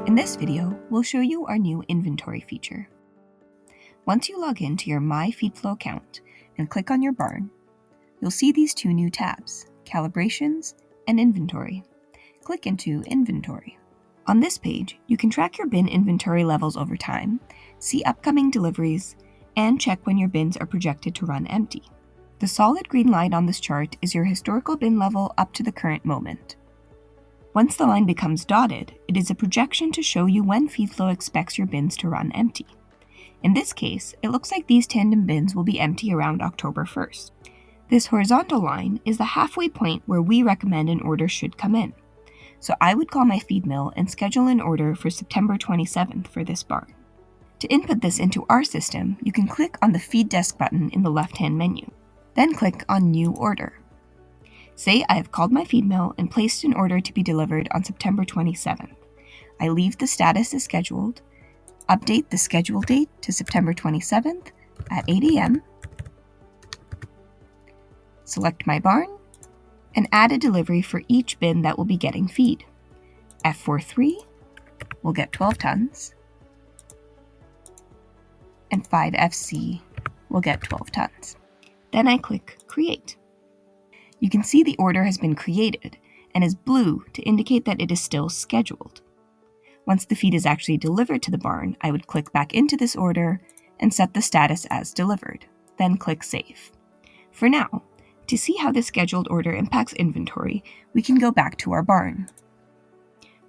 In this video, we'll show you our new inventory feature. Once you log in to your My FeedFlo account and click on your barn, you'll see these two new tabs, Calibrations and Inventory. Click into Inventory. On this page, you can track your bin inventory levels over time, see upcoming deliveries, and check when your bins are projected to run empty. The solid green line on this chart is your historical bin level up to the current moment. Once the line becomes dotted, it is a projection to show you when FeedFlo expects your bins to run empty. In this case, it looks like these tandem bins will be empty around October 1st. This horizontal line is the halfway point where we recommend an order should come in. So I would call my feed mill and schedule an order for September 27th for this barn. To input this into our system, you can click on the Feed Desk button in the left-hand menu. Then click on New Order. Say I have called my feed mill and placed an order to be delivered on September 27th. I leave the status as scheduled, update the schedule date to September 27th at 8 a.m., select my barn, and add a delivery for each bin that will be getting feed. F43 will get 12 tons, and 5FC will get 12 tons. Then I click Create. You can see the order has been created and is blue to indicate that it is still scheduled. Once the feed is actually delivered to the barn, I would click back into this order and set the status as delivered, then click Save. For now, to see how this scheduled order impacts inventory, we can go back to our barn.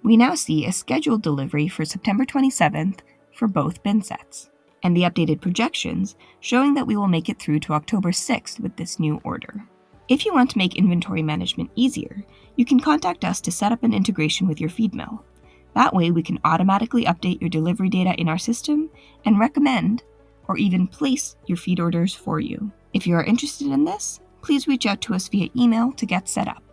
We now see a scheduled delivery for September 27th for both bin sets, and the updated projections showing that we will make it through to October 6th with this new order. If you want to make inventory management easier, you can contact us to set up an integration with your feed mill. That way we can automatically update your delivery data in our system and recommend or even place your feed orders for you. If you are interested in this, please reach out to us via email to get set up.